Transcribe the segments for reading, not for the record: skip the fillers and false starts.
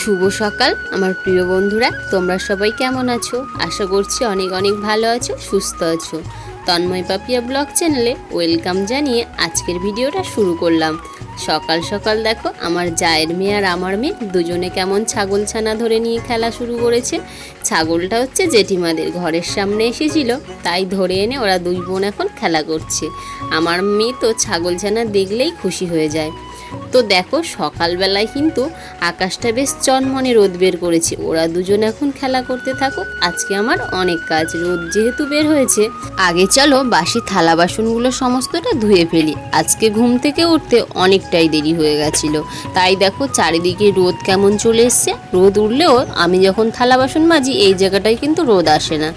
শুভ সকাল আমার প্রিয় বন্ধুরা, তোমরা সবাই কেমন আছো? আশা করছি অনেক অনেক ভালো আছো, সুস্থ আছো। তন্ময় পাপিয়া ব্লগ চ্যানেলে ওয়েলকাম জানিয়ে আজকের ভিডিওটা শুরু করলাম। সকাল সকাল দেখো আমার জায়ের মেয়ে আর আমার মেয়ে দুজনে কেমন ছাগল ছানা ধরে নিয়ে খেলা শুরু করেছে। ছাগলটা হচ্ছে জেঠিমাদের ঘরের সামনে এসেছিল, তাই ধরে এনে ওরা দুই বোন এখন খেলা করছে। আমার মেয়ে তো ছাগল ছানা দেখলেই খুশি হয়ে যায়। তো দেখো সকালবেলায় কিন্তু আকাশটা বেশ চনমনে রোদ বের করেছে। ওরা দুজন এখন খেলা করতে থাকুক, আজকে আমার অনেক কাজ। রোদ যেহেতু বের হয়েছে, আগে চলো বাসি থালা বাসনগুলো সমস্তটা ধুয়ে ফেলি। আজকে ঘুম থেকে উঠতে অনেকটাই দেরি হয়ে গেছিল, তাই দেখো চারিদিকে রোদ কেমন চলে এসছে। রোদ উঠলেও আমি যখন থালা বাসন মাজি এই জায়গাটায় কিন্তু রোদ আসে না।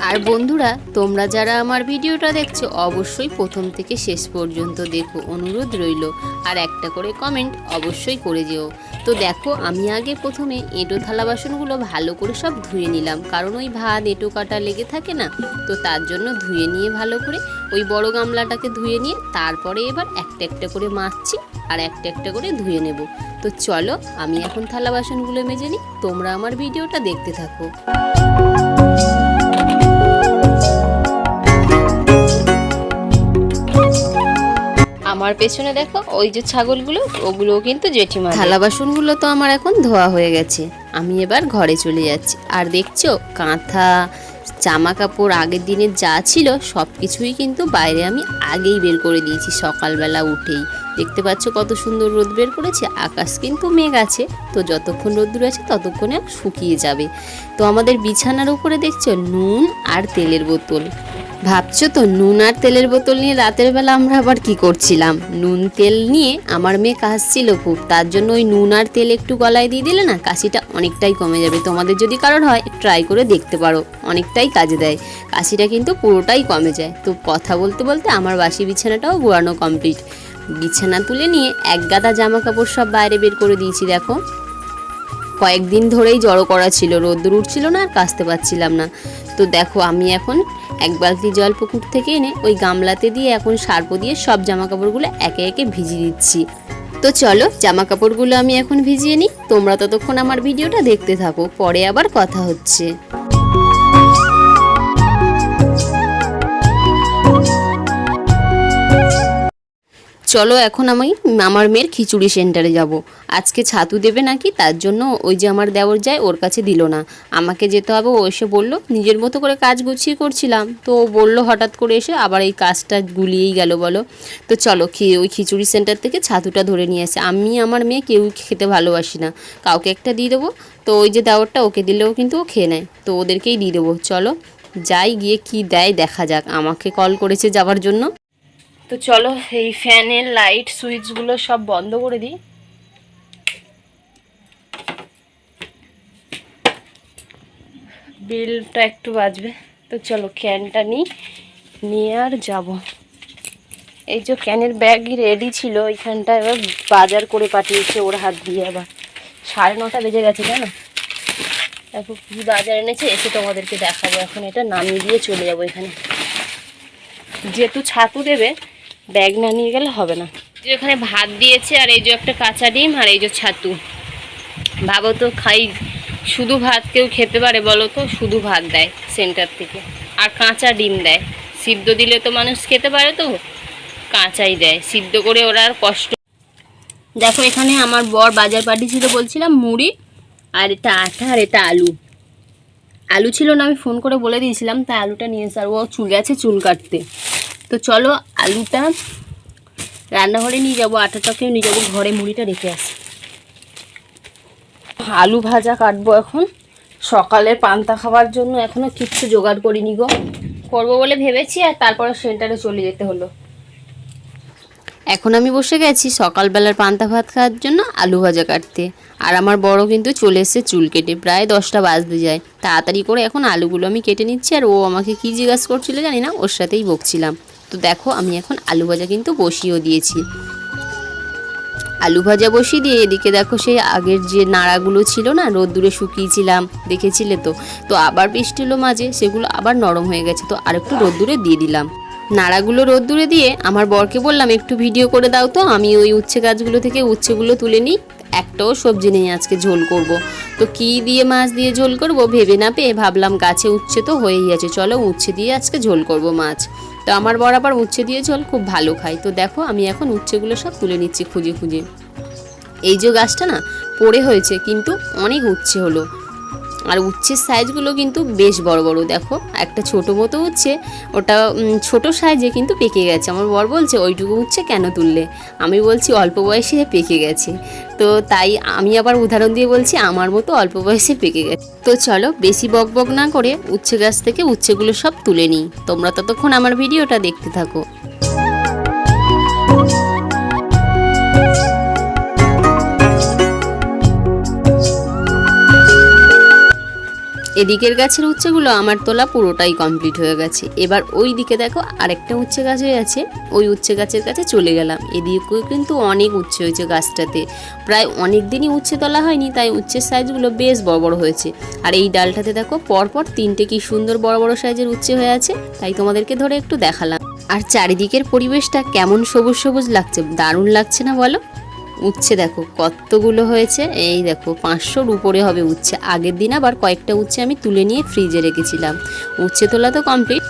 আর বন্ধুরা, তোমরা যারা আমার ভিডিওটা দেখছো অবশ্যই প্রথম থেকে শেষ পর্যন্ত দেখো, অনুরোধ রইল। আর একটা করে কমেন্ট অবশ্যই করে যেও। তো দেখো আমি আগে প্রথমে এঁটো থালা বাসনগুলো ভালো করে সব ধুয়ে নিলাম, কারণ ওই ভাত এঁটো কাটা লেগে থাকে না, তো তার জন্য ধুয়ে নিয়ে ভালো করে ওই বড় গামলাটাকে ধুয়ে নিয়ে তারপরে এবার একটা একটা করে মাজছি আর একটা একটা করে ধুয়ে নেব। তো চলো আমি এখন থালা বাসনগুলো মেজে নিই, তোমরা আমার ভিডিওটা দেখতে থাকো। আমার পেছনে দেখো ওই যে ছাগলগুলো, ওগুলোও কিন্তু জেঠিমা। থালা বাসনগুলো তো আমার এখন ধোয়া হয়ে গেছে, আমি এবার ঘরে চলে যাচ্ছি। আর দেখছো কাঁথা জামা কাপড় আগের দিনের যা ছিল সব কিছুই কিন্তু বাইরে আমি আগেই বের করে দিয়েছি। সকালবেলা উঠেই দেখতে পাচ্ছ কত সুন্দর রোদ বের করেছে, আকাশ কিন্তু মেঘ আছে, তো যতক্ষণ রোদ্দুর আছে ততক্ষণে শুকিয়ে যাবে। তো আমাদের বিছানার উপরে দেখছো নুন আর তেলের বোতল। ভাবছো তো নুন আর তেলের বোতল নিয়ে রাতের বেলা আমরা আবার কি করছিলাম। নুন তেল নিয়ে আমার মেয়ে কাশছিল খুব, তার জন্য ওই নুন আর তেল একটু গলায় দিয়ে দিলে না কাশিটা অনেকটাই কমে যাবে। তোমাদের যদি কারোর হয় ট্রাই করে দেখতে পারো, অনেকটাই কাজে দেয়, কাশিটা কিন্তু পুরোটাই কমে যায়। তো কথা বলতে বলতে আমার বাসি বিছানাটাও গুড়ানো কমপ্লিট। বিছানা তুলে নিয়ে এক গাদা জামা কাপড় সব বাইরে বের করে দিয়েছি। দেখো কয়েকদিন ধরেই জড়ো করা ছিল, রোদ্দুর উঠছিল না আর কাচতে পারছিলাম না। তো দেখো আমি এখন এক বালতি জল পুকুর থেকে এনে ওই গামলাতে দিয়ে এখন সার্প দিয়ে সব জামা কাপড়গুলো একে একে ভিজিয়ে দিচ্ছি। তো চলো জামা কাপড়গুলো আমি এখন ভিজিয়ে নিই, তোমরা ততক্ষণ আমার ভিডিওটা দেখতে থাকো, পরে আবার কথা হচ্ছে। চলো এখন আমি আমার মেয়ের খিচুড়ি সেন্টারে যাব। আজকে ছাতু দেবে নাকি, তার জন্য ওই যে আমার দেওর যায় ওর কাছে দিল না, আমাকে যেতে হবে। ও এসে বললো, নিজের মতো করে কাজ গুছিয়ে করছিলাম, তো ও বললো হঠাৎ করে এসে আবার এই কাজটা গুলিয়েই গেল বলো। তো চলো ওই খিচুড়ি সেন্টার থেকে ছাতুটা ধরে নিয়ে আসে। আমি আমার মেয়ে কেউ খেতে ভালোবাসি না, কাউকে একটা দিয়ে দেবো। তো ওই যে দেওরটা ওকে দিলেও কিন্তু ও খেয়ে নেয়, তো ওদেরকেই দিয়ে দেবো। চলো যাই, গিয়ে কি দেয় দেখা যাক। আমাকে কল করেছে যাওয়ার জন্য। তো চলো এই ফ্যানের লাইট সুইচগুলো সব বন্ধ করে দিই। বিলটা একটু বাজবে, তো চলো ক্যানটা নিয়ে আর যাব। এই যে ক্যানের ব্যাগই রেডি ছিল ওইখানটা, এবার বাজার করে পাঠিয়েছে ওর হাত দিয়ে। আবার 9:30 বেজে গেছে, জানো। দেখো কি বাজার এনেছে, এসে তোমাদেরকে দেখাবো। এখন এটা নামিয়ে দিয়ে চলে যাবো এখানে, যেহেতু ছাতু দেবে ব্যাগ না নিয়ে গেলে হবে না। যে এখানে ভাত দিয়েছে, আর এই যে একটা কাঁচা ডিম, আর এই যে ছাতু। ভাবো তো খাই শুধু ভাত কেউ খেতে পারে বলো তো? শুধু ভাত দেয় সেন্টার থেকে, আর কাঁচা ডিম দেয়। সিদ্ধ দিলে তো মানুষ খেতে পারে, তো কাঁচাই দেয়। সিদ্ধ করে ওরা আর কষ্ট। দেখো এখানে আমার বর বাজার পাঠিয়েছিল, বলছিলাম মুড়ি, আর এটা আটা, আর এটা আলু ছিল না, আমি ফোন করে বলে দিয়েছিলাম, তাই আলুটা নিয়ে এসে। আর ও গেছে চুল কাটতে। তো চলো আলুটা রান্নাঘরে নিয়ে যাবো, আটাটাকেও নিয়ে যাবো ঘরে, মুড়িটা রেখে আসি। আলু ভাজা কাটবো এখন, সকালে পান্তা খাবার জন্য এখনো কিচ্ছু জোগাড় করিনি গো, করবো বলে ভেবেছি, আর তারপরে সেন্টারে চলে যেতে হলো। এখন আমি বসে গেছি সকালবেলার পান্তা ভাত খাওয়ার জন্য আলু ভাজা কাটতে। আর আমার বড় কিন্তু চলে এসেছে চুল কেটে, প্রায় 10টা বাজতে যায়। তাড়াতাড়ি করে এখন আলুগুলো আমি কেটে নিচ্ছি, আর ও আমাকে কি জিজ্ঞাসা করছিল জানি না, ওর সাথেই বকছিলাম। তো দেখো আমি এখন আলু ভাজা কিন্তু বসিয়েও দিয়েছি। আলু ভাজা বসিয়ে দিয়ে এদিকে দেখো সেই আগের যে নাড়াগুলো ছিল না, রোদ্দুরে শুকিয়েছিলাম, দেখেছিলে তো। তো আবার বৃষ্টি হলো মাঝে, সেগুলো আবার নরম হয়ে গেছে, তো আরেকটু রোদ্দুরে দিয়ে দিলাম। নাড়াগুলো রোদ্দুরে দিয়ে আমার বরকে বললাম একটু ভিডিও করে দাও তো, আমি ওই উচ্ছে গাছগুলো থেকে উচ্ছেগুলো তুলে নিই। একটাও সবজি নেই আজকে ঝোল করব। তো কি দিয়ে মাছ দিয়ে ঝোল করব ভেবে না পেয়ে ভাবলাম গাছে উচ্ছে তো হয়েই আছে, চলো উচ্ছে দিয়ে আজকে ঝোল করব মাছ। তো আমার বরাবর উচ্ছে দিয়ে ঝোল খুব ভালো খাই। তো দেখো আমি এখন উচ্ছেগুলো সব তুলে নিচ্ছি খুঁজে খুঁজে। এই যে গাছটা না পড়ে হয়েছে, কিন্তু অনেক উচ্ছে হলো। আর উচ্ছের সাইজগুলো কিন্তু বেশ বড় বড়। দেখো একটা ছোটো মতো উচ্ছে, ওটা ছোট সাইজে কিন্তু পেকে গেছে। আমার বর বলছে ওইটুকু উচ্ছে কেন তুললে, আমি বলছি অল্প বয়সে পেকে গেছে। তো তাই আমি আবার উদাহরণ দিয়ে বলছি আমার মতো অল্প বয়সে পেকে গেছে। তো চলো বেশি বক বক না করে উচ্ছে গাছ থেকে উচ্ছেগুলো সব তুলে নিই। তোমরা ততক্ষণ আমার ভিডিওটা দেখতে থাকো। এদিকের গাছের উচ্ছেগুলো আমার তোলা পুরোটাই কমপ্লিট হয়ে গেছে। এবার ওই দিকে দেখো আরেকটা উচ্ছে গাছ হয়ে আছে, ওই উচ্ছে গাছের কাছে চলে গেলাম। এদিকেও কিন্তু অনেক উচ্ছে হয়েছে গাছটাতে, প্রায় অনেক দিনই উচ্ছে তোলা হয়নি, তাই উচ্ছের সাইজগুলো বেশ বড় বড় হয়েছে। আর এই ডালটাতে দেখো পরপর তিনটে কি সুন্দর বড় বড় সাইজের উচ্ছে হয়ে আছে, তাই তোমাদেরকে ধরে একটু দেখালাম। আর চারিদিকের পরিবেশটা কেমন সবুজ সবুজ লাগছে, দারুণ লাগছে না বলো? উচ্ছে দেখো কতগুলো হয়েছে, এই দেখো 500-র উপরে হবে উচ্ছে। আগের দিন আবার কয়েকটা উচ্ছে আমি তুলে নিয়ে ফ্রিজে রেখেছিলাম। উচ্ছে তোলা তো কমপ্লিট।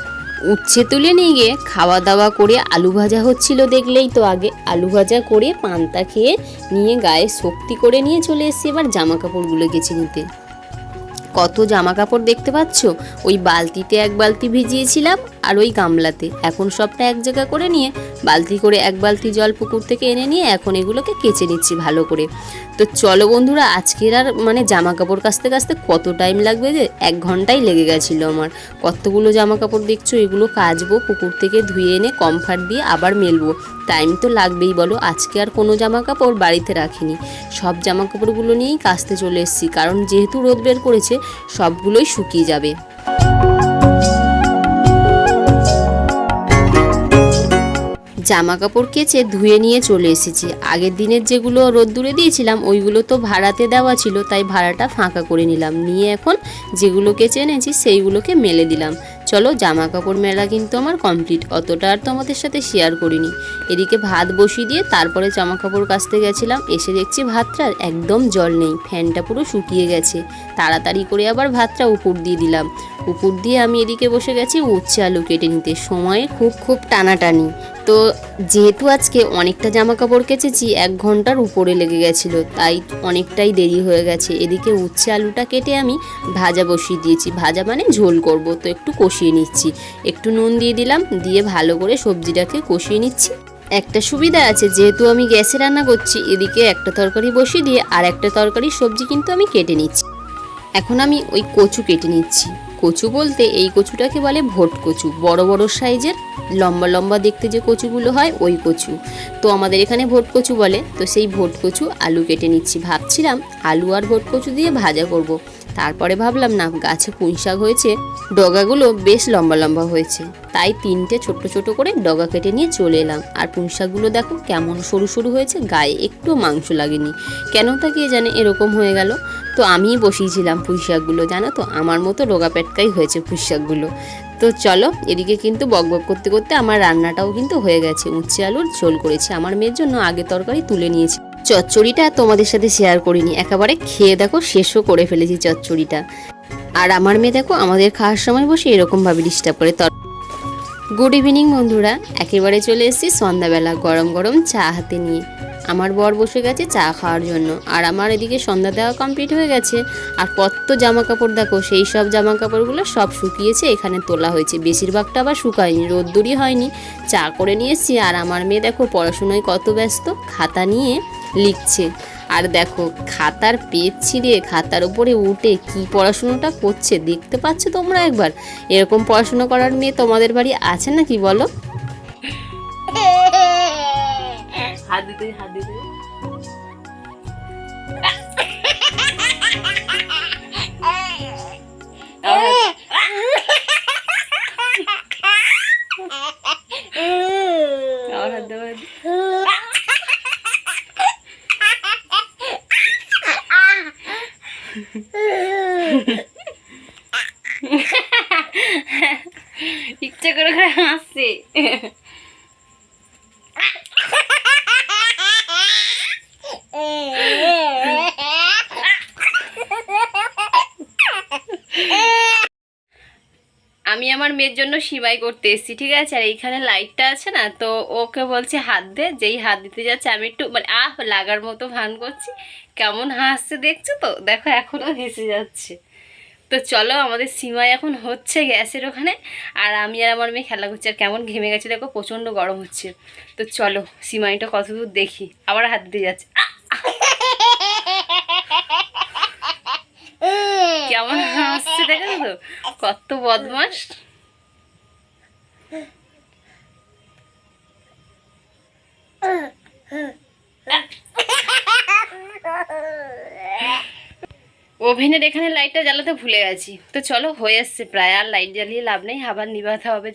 উচ্ছে তুলে নিয়ে গিয়ে খাওয়া দাওয়া করে আলু ভাজা হচ্ছিল দেখলেই তো, আগে আলু ভাজা করে পান্তা খেয়ে নিয়ে গায়ে শক্তি করে নিয়ে চলে এসেছি এবার জামা কাপড়গুলো কেচে নিতে। কত জামা কাপড় দেখতে পাচ্ছ, ওই বালতিতে এক বালতি ভিজিয়েছিলাম আর ওই গামলাতে। এখন সবটা এক জায়গা করে নিয়ে বালতি করে এক বালতি জল পুকুর থেকে এনে নিয়ে এখন এগুলোকে কেচে নিচ্ছি ভালো করে। তো চলো বন্ধুরা, আজকের আর জামা কাপড় কাচতে কাচতে কত টাইম লাগবে যে 1 ঘন্টাই লেগে গেছিলো আমার। কতগুলো জামা কাপড় দেখছো, এগুলো কাচবো, পুকুর থেকে ধুয়ে এনে কমফার্ট দিয়ে আবার মেলবো, টাইম তো লাগবেই বলো। আজকে আর কোনো জামা কাপড় বাড়িতে রাখিনি, সব জামা কাপড়গুলো নিয়েই কাচতে চলে এসেছি, কারণ যেহেতু রোদ বের করেছে সবগুলোই শুকিয়ে যাবে। জামা কাপড় কেচে ধুয়ে নিয়ে চলে এসেছি। আগের দিনের যেগুলো রোদ্দুরে দিয়েছিলাম ওইগুলো তো ভাড়াতে দেওয়া ছিল, তাই ভাড়াটা ফাঁকা করে নিলাম, নিয়ে এখন যেগুলো কেচে এনেছি সেইগুলোকে মেলে দিলাম। চলো জামা কাপড় মেলা কিন্তু আমার কমপ্লিট, অতটা আর তোমাদের সাথে শেয়ার করিনি। এদিকে ভাত বসিয়ে দিয়ে তারপরে জামা কাপড় কাচতে গেছিলাম, এসে দেখছি ভাতটা একদম জল নেই, ফ্যানটা পুরো শুকিয়ে গেছে। তাড়াতাড়ি করে আবার ভাতটা উপর দিয়ে দিলাম। উপর দিয়ে আমি এদিকে বসে গেছি উচ্ছে আলু কেটে নিতে, সময়ে খুব টানাটানি। তো যেহেতু আজকে অনেকটা জামা কাপড় কেচেছি 1 ঘন্টার উপরে লেগে গেছিলো, তাই অনেকটাই দেরি হয়ে গেছে। এদিকে উচ্ছে আলুটা কেটে আমি ভাজা বসিয়ে দিয়েছি, ভাজা মানে ঝোল করব, তো একটু কষিয়ে নিচ্ছি। একটু নুন দিয়ে দিলাম, দিয়ে ভালো করে সবজিটাকে কষিয়ে নিচ্ছি। একটা সুবিধা আছে, যেহেতু আমি গ্যাসে রান্না করছি, এদিকে একটা তরকারি বসিয়ে দিয়ে আর একটা তরকারি সবজি কিন্তু আমি কেটে নিচ্ছি। এখন আমি ওই কচু কেটে নিচ্ছি। কচু বলতে এই কচুটাকে বলে ভোট কচু, বড় বড় সাইজের লম্বা লম্বা দেখতে যে কচুগুলো হয় ওই কচু, তো আমাদের এখানে ভোট কচু বলে। তো সেই ভোট কচু আলু কেটে নিচ্ছি। ভাবছিলাম আলু আর ভোট কচু দিয়ে ভাজা করব, তারপরে ভাবলাম না, গাছে পুঁই শাক হয়েছে, ডগাগুলো বেশ লম্বা লম্বা হয়েছে, তাই 3টে ছোট ছোট করে ডগা কেটে নিয়ে চলে এলাম। আর পুঁই শাকগুলো দেখো কেমন সরু সরু হয়েছে, গায়ে একটু মাংস লাগেনি, কেন তা কে জানে এরকম হয়ে গেল। তো আমিই বসিয়েছিলাম পুঁই শাকগুলো, জানো তো আমার মতো রোগা পেটকাই হয়েছে পুঁই শাকগুলো। তো চলো, এদিকে কিন্তু বকবক করতে করতে আমার রান্নাটাও কিন্তু হয়ে গেছে। উচ্ছে আলুর ঝোল করেছি, আমার মেয়ের জন্য আগে তরকারি তুলে নিয়েছি। চচ্চড়িটা তোমাদের সাথে শেয়ার করিনি, একেবারে খেয়ে দেখো শেষও করে ফেলেছি চচ্চড়িটা। আর আমার মেয়ে দেখো আমাদের খাওয়ার সময় বসে এরকমভাবে ডিস্টার্ব করে। গুড ইভিনিং বন্ধুরা, একেবারে চলে এসেছি সন্ধ্যাবেলা গরম গরম চা হাতে নিয়ে। আমার বর বসে গেছে চা খাওয়ার জন্য, আর আমার এদিকে সন্ধ্যা দেওয়া কমপ্লিট হয়ে গেছে। আর কত জামা কাপড় দেখো, সেই সব জামা কাপড়গুলো সব শুকিয়েছে, এখানে তোলা হয়েছে, বেশিরভাগটা আবার শুকায়নি, রোদ্দুরই হয়নি। চা করে নিয়ে এসেছি, আর আমার মেয়ে দেখো পড়াশোনায় কত ব্যস্ত, খাতা নিয়ে লিখছে। আর দেখো খাতার পেজ ছিঁড়ে খাতার উপরে উঠে কি পড়াশুনোটা করছে দেখতে পাচ্ছ তোমরা একবার। এরকম পড়াশুনো করার মেয়ে তোমাদের বাড়ি আছে নাকি বলো? হাত দিতে হাত দিতে ইচ্ছা করে হাসছে। আমার মেয়ের জন্য সিমাই করতে এসেছি, ঠিক আছে। আর এইখানে লাইটটা আছে না, তো ওকে বলছে হাত দে, যেই হাত দিতে যাচ্ছে আমি একটু মানে লাগার মতো ভান করছি, কেমন হাসছে দেখছো তো, দেখো এখনও হেসে যাচ্ছে। তো চলো, আমাদের সিমাই এখন হচ্ছে গ্যাসের ওখানে, আর আমি আর আমার মেয়ে খেলা করছি। আর কেমন ঘেমে গেছে দেখো, প্রচণ্ড গরম হচ্ছে। তো চলো সিমাইটা কতদূর দেখি। আবার হাত দিয়ে যাচ্ছে, কেমন হাসছে দেখো তো, কত বদমাস। ওভেনের এখানে লাইটটা জ্বালাতে ভুলে গেছি। তো চলো, হয়ে এসছে প্রায়, আর লাইট জ্বালিয়ে লাভ নেই, আবার নিভাতে হবে।